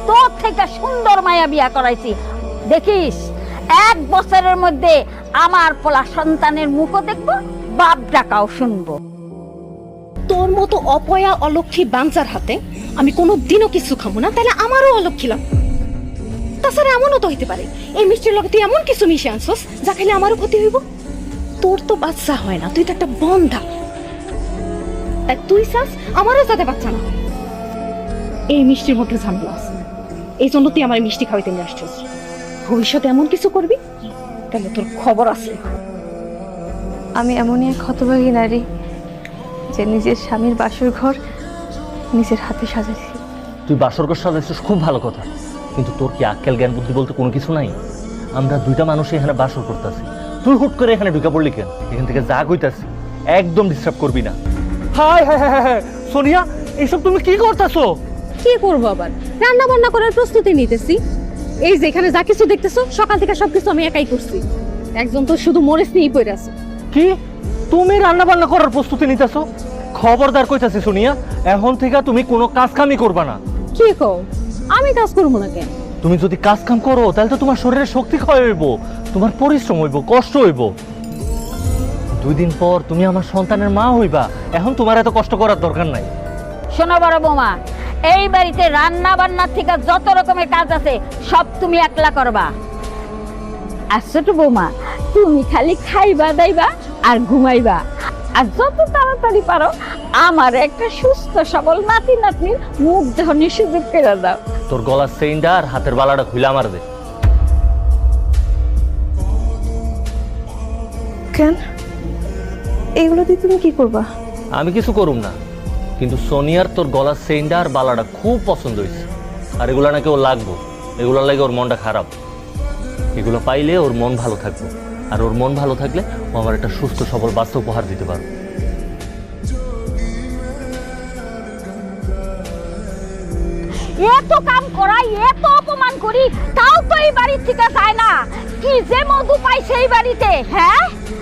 তোর থেকে সুন্দর মায়া বিয়া করাইছি। দেখিস 1 বছরের মধ্যে আমার পোলা সন্তানের মুখও দেখবো, বাপ ডাকাও শুনবো। তোর মতো অপয়া অলক্ষী বাঞ্চার হাতে আমি কোনোদিনও কিছু খাবো না, তাহলে আমারও অলক্ষী লাগবে। তাছাড়া এমনও তো হইতে পারে এই মিষ্টির লগে তুই এমন কিছু মিশে আনছস যা খেলে আমারও ক্ষতি হইব। তোর তো বাচ্চা হয় না, তুই তো একটা বন্ধা, তাই তুই চাস আমারও যাতে বাচ্চা না হয়। এই মিষ্টির মধ্যে ঝামেলা আছে, এই জন্য তুই আমার মিষ্টি খাওয়াইতে নিয়ে আসছিস। ভবিষ্যতে এমন কিছু করবি তাহলে তোর খবর আছে। আমি এমনই এক হতভাগী নারী যে নিজের স্বামীর বাসর ঘর নিজের হাতে সাজাইছি। তুই বাসর ঘর সাজাইছিস, খুব ভালো কথা, কিন্তু তোর কি আক্কেল জ্ঞান বুদ্ধি বলতে কোনো কিছু নাই? আমরা দুইটা মানুষ এখানে বাসর করতেছি, তুই হুট করে এখানে ঢুকে পড়লি কেন? এখান থেকে যা কইতাছি একদম ডিস্টার্ব করবি না। High high high high Sonia, এইসব তুমি কি করতেছো? কি করবো আবার? রান্না বান্না করার প্রস্তুতি নিতেছি। এই যে এখানে যা কিছু দেখতেছো সকাল থেকে সবকিছু আমি একাই করছি। একজন তো শুধু মরিচ নিয়েই পড়ে আছে। কি তুমি রান্না বান্না করার প্রস্তুতি নিতেছো? খবরদার কইতাছি সোনিয়া, এখন থেকে তুমি কোনো কাজ কামই করবা না। কি কও? আমি কাজ করবো না কেন? তুমি যদি কাজ কাম করো তাহলে তো তোমার শরীরের শক্তি ক্ষয় হইব, তোমার পরিশ্রম হইব, কষ্ট হইব। 2 দিন পর তুমি আমার সন্তানের মা হইবা, এখন তোমার এত কষ্ট করার দরকার নাই। শোনো বড় বৌমা, এই বাড়িতে রান্না বান্নার থেকে যত রকমের কাজ আছে সব তুমি একলা করবা। আর ছোট বৌমা, তুমি খালি খাইবা দাইবা আর ঘুমাইবা, আর যত তাড়াতাড়ি পারো আমার একটা সুস্থ সবল নাতি নাতনির মুখ দেখানোর সুযোগ করে দাও। তোর গলার চেইনটা আর হাতের বালাটা খুলে আমার দে। কেন? এইগুলো দিয়ে তুমি কি করবা? আমি কিছু করুম না, কিন্তু সোনিয়ার তোর গলার চেইনটা আর বালাটা খুব পছন্দ হয়েছে, আর এগুলো নাকি ওর লাগবো। এগুলোর লাগে ওর মনটা খারাপ। এগুলো পাইলে ওর মন ভালো থাকবে, আর ওর মন ভালো থাকলে ও আমার একটা সুস্থ সবল বাচ্চা উপহার দিতে পারবে। এত কাম করাই, এত অপমান করি, তাও তো এই বাড়ি থেকে যায় না। কি যে মধু পাই সেই বাড়িতে, হ্যাঁ?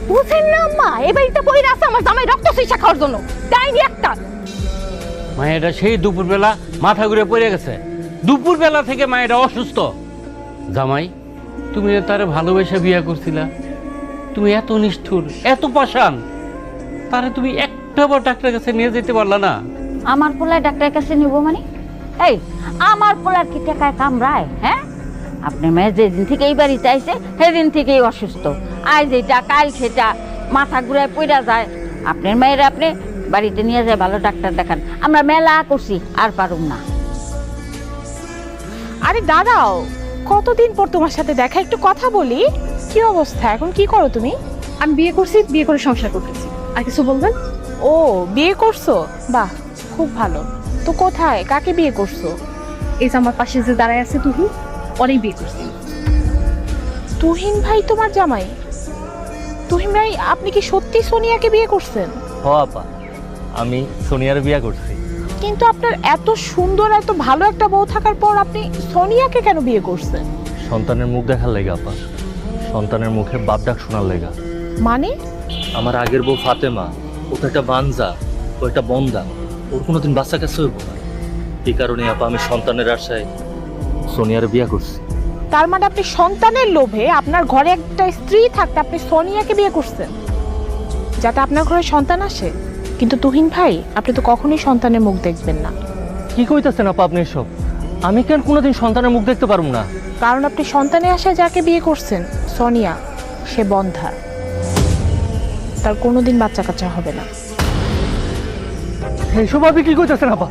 বুঝেন না আম্মা, এই বাড়িতে পড়ে আছে আমার জামাই রক্ত চুষা খাওয়ার জন্য। ডাইনি একটা। মায়েরা সেই দুপুরবেলা মাথা ঘুরে পড়ে গেছে। দুপুরবেলা থেকে মায়েরা অসুস্থ। জামাই, তুমি তারে ভালোবেসে বিয়ে করছিলা, তুমি এত নিষ্ঠুর, এত পাষাণ, তারে তুমি একটাবার ডাক্তারের কাছে নিয়ে যেতে পারলা না? আমার পোলায় ডাক্তারের কাছে নিব মানে? এই আমার পোলার কি টাকায় কামড়ায়? হ্যাঁ, আপনার মেয়ে যেদিন থেকে এই বাড়িতে আইছে সেদিন থেকেই অসুস্থ। আজ এটা কাল সেটা, মাথা ঘুরায় পড়া যায়। আপনার মেয়ের আপনি বাড়িতে নিয়ে যায় ভালো ডাক্তার দেখান। আমরা মেলা করছি, আর পারুম না। আরে দাঁড়াও, কতদিন পর তোমার সাথে দেখা, একটু কথা বলি। কি অবস্থা এখন, কি করো তুমি? আমি বিয়ে করছি, বিয়ে করে সংসার করতেছি। আর কিছু বলবেন? ও, বিয়ে করছো? বাহ, খুব ভালো। তো কোথায়, কাকে বিয়ে করছো? এই যে আমার পাশে যে দাঁড়ায় আছে তুহিন, অনেক বিয়ে করছি। তুহিন ভাই তোমার জামাই? তুহিন ভাই, আপনি কি সত্যি সোনিয়াকে বিয়ে করছেন? হ আপা, আমি সোনিয়ার বিয়ে করছি। কিন্তু আপনার এত সুন্দর, এত ভালো একটা বউ থাকার পর আপনি সোনিয়াকে কেন বিয়ে করছেন? সন্তানের মুখ দেখার লেগা আপা, সন্তানের মুখে বাপ ডাক শোনার লেগা। মানে? আমার আগের বউ ফাতেমা, ও তো একটা বানজা, ও একটা বন্দা, ওর কোনোদিন বাচ্চা কাছে হইব না। এই কারণে আপা আমি সন্তানের আশায় সোনিয়ার বিয়ে করছি। তার মানে আপনি সন্তানের লোভে আপনার ঘরে একটা স্ত্রী থাকতে আপনি সোনিয়াকে বিয়ে করছেন যাতে আপনার ঘরে সন্তান আসে? কিন্তু তুহিন ভাই, আপনি তো কখনোই সন্তানের মুখ দেখবেন না। কি কইতাছেন আপা আপনি এসব? আমি কেন কোনোদিন সন্তানের মুখ দেখতে পারবো না? কারণ আপনি সন্তানের আশায় যাকে বিয়ে করছেন, সোনিয়া, সে বন্ধা, তার কোনোদিন বাচ্চা কাচ্চা হবে না। এইসব আপনি কি কইতাছেন আপা?